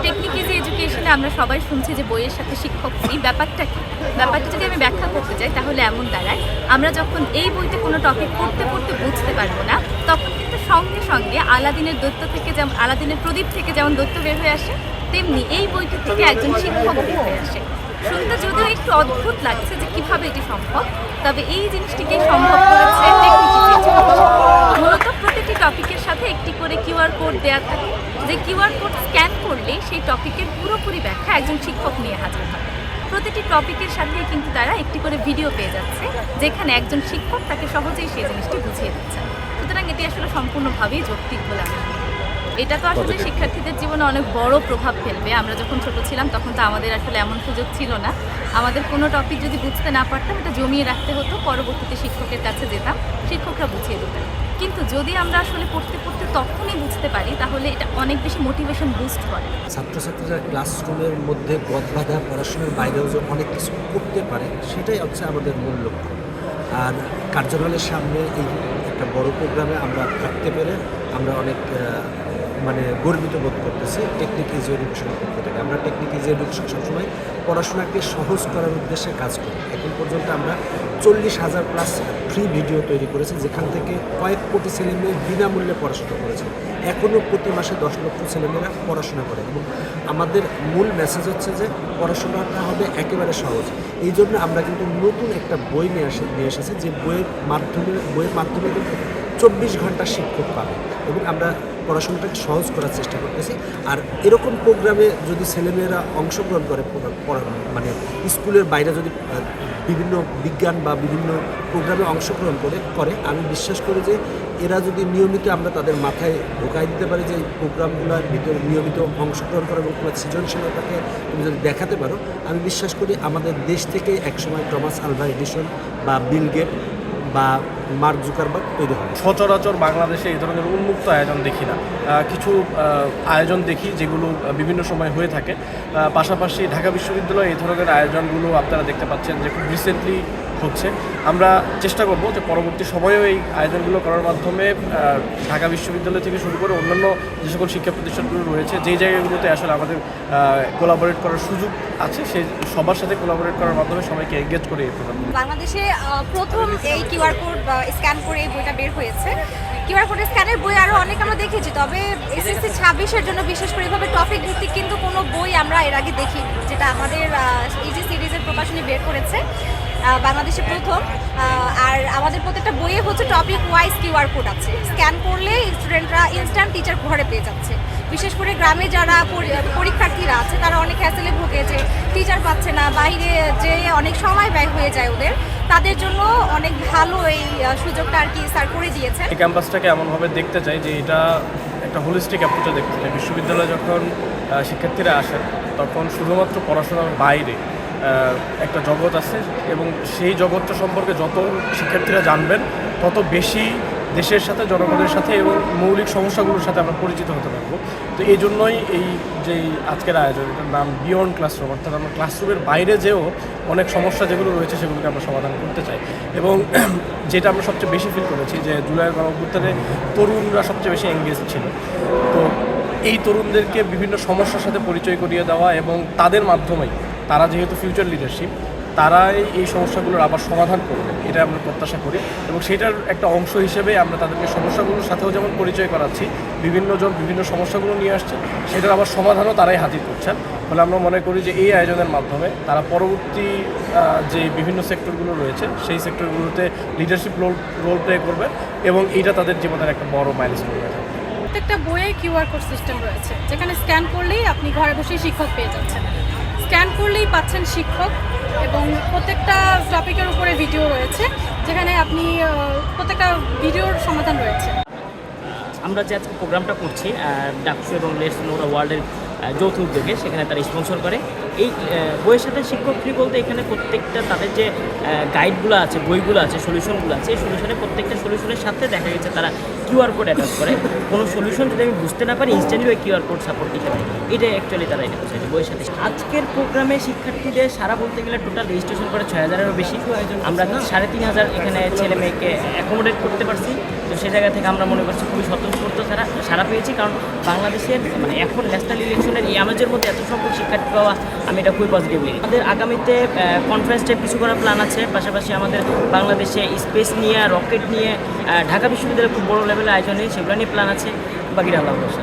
Technique easy এডুকেশনে আমরা সবাই শুনছি যে বইয়ের সাথে শিক্ষক ফ্রি। ব্যাপারটা কি? ব্যাপারটা যদি আমি ব্যাখ্যা করতে চাই তাহলে এমন দাঁড়ায়, আমরা যখন এই বইতে কোনো টপিক পড়তে পড়তে বুঝতে পারবো না, তখন কিন্তু সঙ্গে সঙ্গে আলাদিনের দৈত্য থেকে যেমন আলাদিনের প্রদীপ থেকে যেমন দৈত্য বের হয়ে আসে, তেমনি এই বইটি থেকে একজন শিক্ষক বের হয়ে আসে। শুনতে যদিও একটু অদ্ভুত লাগছে যে কিভাবে এটি সম্ভব, তবে এই জিনিসটিকে সম্ভব করেছে টেকনিক ইজি এডুকেশন। মূলত প্রতিটি টপিকের সাথে একটি করে কিউআর কোড দেওয়া থাকে, যে কিউআর কোড স্ক্যান করলে সেই টপিকের পুরোপুরি ব্যাখ্যা একজন শিক্ষক নিয়ে হাজির হয়। প্রতিটি টপিকের সাথে কিন্তু তারা একটি করে ভিডিও পেয়ে যাচ্ছে, যেখানে একজন শিক্ষক তাকে সহজেই সেই জিনিসটি বুঝিয়ে দিচ্ছে। সুতরাং এটি আসলে সম্পূর্ণভাবেই যৌক্তিক বলে আমি মনে করি। এটা তো আসলে শিক্ষার্থীদের জীবনে অনেক বড় প্রভাব ফেলবে। আমরা যখন ছোট ছিলাম তখন তো আমাদের আসলে এমন সুযোগ ছিল না। আমাদের কোনো টপিক যদি বুঝতে না পারতাম, এটা জমিয়ে রাখতে হতো, পরবর্তীতে শিক্ষকের কাছে যেতাম, শিক্ষকরা বুঝিয়ে দিতেন। কিন্তু যদি আমরা আসলে পড়তে পড়তে তখনই বুঝতে পারি, তাহলে এটা অনেক বেশি মোটিভেশন বুস্ট করে। ছাত্রছাত্রীরা ক্লাসরুমের মধ্যে গদবাঁধা পড়াশোনার বাইরেও যে অনেক কিছু করতে পারে, সেটাই হচ্ছে আমাদের মূল লক্ষ্য। আর কার্যালয়ের সামনে এই একটা বড় প্রোগ্রামে আমরা থাকতে পেরে আমরা অনেক গর্বিত বোধ করতেছি টেকনিক ইজি এডুকেশনের পক্ষ থেকে। আমরা টেকনিক ইজি এডুকেশন সবসময় পড়াশোনাকে সহজ করার উদ্দেশ্যে কাজ করি। এখন পর্যন্ত আমরা 40,000 প্লাস ফ্রি ভিডিও তৈরি করেছি, যেখান থেকে কয়েক কোটি ছেলেমেয়ে বিনামূল্যে পড়াশোনা করেছে। এখনও প্রতি মাসে 10 লক্ষ ছেলেমেয়েরা পড়াশোনা করে, এবং আমাদের মূল মেসেজ হচ্ছে যে পড়াশোনাটা হবে একেবারে সহজ। এই জন্য আমরা কিন্তু নতুন একটা বই নিয়ে এসেছি, যে বইয়ের মাধ্যমে কিন্তু 24 ঘন্টা শিক্ষক পাবে, এবং আমরা পড়াশোনাটাকে সহজ করার চেষ্টা করতেছি। আর এরকম প্রোগ্রামে যদি ছেলেমেয়েরা অংশগ্রহণ করে, স্কুলের বাইরে যদি বিভিন্ন বিজ্ঞান বা বিভিন্ন প্রোগ্রামে অংশগ্রহণ করে, আমি বিশ্বাস করি যে এরা যদি নিয়মিত আমরা তাদের মাথায় ঢোকাই দিতে পারি যে এই প্রোগ্রামগুলোর ভিতরে নিয়মিত অংশগ্রহণ করা এবং তোমার সৃজনশীলতাকে তুমি যদি দেখাতে পারো, আমি বিশ্বাস করি আমাদের দেশ থেকে একসময় টমাস আলভা এডিসন বা বিল গেট বা মার্ক জুকারবার্গ তৈরি হবে। সচরাচর বাংলাদেশে এই ধরনের উন্মুক্ত আয়োজন দেখি না। কিছু আয়োজন দেখি যেগুলো বিভিন্ন সময় হয়ে থাকে। পাশাপাশি ঢাকা বিশ্ববিদ্যালয়ে এই ধরনের আয়োজনগুলো আপনারা দেখতে পাচ্ছেন যে খুব রিসেন্টলি হচ্ছে। আমরা চেষ্টা করব যে পরবর্তী সময়েও এই আয়োজনগুলো করার মাধ্যমে ঢাকা বিশ্ববিদ্যালয় থেকে শুরু করে অন্যান্য যে সকল শিক্ষা প্রতিষ্ঠানগুলো রয়েছে, যেই জায়গাগুলোতে আসলে আমাদের কোলাবোরেট করার সুযোগ আছে, সেই সবার সাথে কোলাবোরেট করার মাধ্যমে সবাইকে এনগেজ করে এই প্রোগ্রাম। বাংলাদেশে প্রথম এই কিউআর কোড স্ক্যান করে এই বইটা বের হয়েছে। কিউআর কোড স্ক্যানের বই আরও অনেক আমরা দেখেছি, তবে এসএসসি 26-এর জন্য বিশেষ করে এভাবে টপিক ভিত্তিক কিন্তু কোনো বই আমরা এর আগে দেখিনি, যেটা আমাদের ইজি সিরিজের প্রকাশনী বের করেছে বাংলাদেশে প্রথম। আর আমাদের প্রত্যেকটা বইয়ে হচ্ছে টপিক ওয়াইজ কিউআর কোড আছে, স্ক্যান করলে স্টুডেন্টরা ইনস্ট্যান্ট টিচার ঘরে পেয়ে যাচ্ছে। বিশেষ করে গ্রামে যারা পরীক্ষার্থীরা আছে, তারা অনেক হ্যাসেলে ভোগে যে টিচার পাচ্ছে না, বাইরে যে অনেক সময় ব্যয় হয়ে যায় ওদের, তাদের জন্য অনেক ভালো এই সুযোগটা আর কি স্যার করে দিয়েছেন। এই ক্যাম্পাসটাকে এমনভাবে দেখতে চাই যে এটা একটা হোলিস্টিক অ্যাপ্রোচে দেখতে চাই। বিশ্ববিদ্যালয়ে যখন শিক্ষার্থীরা আসেন, তখন শুধুমাত্র পড়াশোনার বাইরে একটা জগৎ আছে, এবং সেই জগৎটা সম্পর্কে যত শিক্ষার্থীরা জানবেন, তত বেশি দেশের সাথে, জনগণের সাথে এবং মৌলিক সমস্যাগুলোর সাথে আমরা পরিচিত হতে পারবো। তো এই জন্যই এই যে আজকের আয়োজন, এটার নাম বিয়ন্ড ক্লাসরুম, অর্থাৎ আমরা ক্লাসরুমের বাইরে যেও অনেক সমস্যা যেগুলো রয়েছে সেগুলোকে আমরা সমাধান করতে চাই। এবং যেটা আমরা সবচেয়ে বেশি ফিল করেছি যে জুলাইয়ের গণঅভ্যুত্থানে তরুণরা সবচেয়ে বেশি এঙ্গেজ ছিল। তো এই তরুণদেরকে বিভিন্ন সমস্যার সাথে পরিচয় করিয়ে দেওয়া, এবং তাদের মাধ্যমেই, তারা যেহেতু ফিউচার লিডারশিপ, তারাই এই সমস্যাগুলোর আবার সমাধান করবে, এটা আমরা প্রত্যাশা করি। এবং সেটার একটা অংশ হিসেবে আমরা তাদেরকে সমস্যাগুলোর সাথেও যেমন পরিচয় করাচ্ছি, বিভিন্নজন বিভিন্ন সমস্যাগুলো নিয়ে আসছে, সেটার আবার সমাধানও তারাই হাজির করছেন। ফলে আমরা মনে করি যে এই আয়োজনের মাধ্যমে তারা পরবর্তী যে বিভিন্ন সেক্টরগুলো রয়েছে, সেই সেক্টরগুলোতে লিডারশিপ রোল প্লে করবে, এবং এইটা তাদের জীবনের একটা বড় মাইলস্টোন হয়ে যাবে। প্রত্যেকটা বইয়ে কিউআর কোড সিস্টেম রয়েছে, যেখানে স্ক্যান করলেই আপনি ঘরে বসেই শিক্ষক পেয়ে যাচ্ছেন, স্ক্যান করলেই পাচ্ছেন শিক্ষক, এবং প্রত্যেকটা টপিকের উপরে ভিডিও রয়েছে, যেখানে আপনি প্রত্যেকটা ভিডিওর সমাধান রয়েছে। আমরা যে আজকে প্রোগ্রামটা করছি ডাকসু এবং লেটস নো দ্য ওয়ার্ল্ডের যৌথ উদ্যোগে, সেখানে তারা স্পন্সর করে। এই বইয়ের সাথে শিক্ষক ফ্রি বলতে এখানে প্রত্যেকটা তাদের যে গাইডগুলো আছে, বইগুলো আছে, সলিউশনগুলো আছে, এই সলিউশনের প্রত্যেকটা সলিউশনের সাথে দেখা গেছে তারা কিউআর কোড অ্যাটাচ করে। কোনো সলিউশন যদি আমি বুঝতে না পারি ইনস্ট্যান্টলি ওই কিউআর কোড সাপোর্ট দিতে পারি। এটাই অ্যাকচুয়ালি তারা এটা বোঝায় বইয়ের সাথে। আজকের প্রোগ্রামে শিক্ষার্থীদের সারা বলতে গেলে টোটাল রেজিস্ট্রেশন করে 6000-এরও বেশি। আমরা 3500 এখানে ছেলে মেয়েকে অ্যাকোমোডেট করতে পারছি। তো সেই জায়গা থেকে আমরা মনে করছি খুবই স্বতঃস্ফূর্ত সারা পেয়েছি, কারণ বাংলাদেশের মানে এখন ন্যাশনাল ইলেকশনের এই আমেজের মধ্যে এত সংখ্যক শিক্ষার্থী পাওয়া আমি এটা খুবই পজিটিভলি। আমাদের আগামীতে কনফারেন্স টাইপ কিছু করার প্ল্যান আছে, পাশাপাশি আমাদের বাংলাদেশে স্পেস নিয়ে, রকেট নিয়ে ঢাকা বিশ্ববিদ্যালয়ে খুব বড় লেভেলের আয়োজনে সেগুলো নিয়ে প্ল্যান আছে। বাকিটা আল্লাহ ভরসা।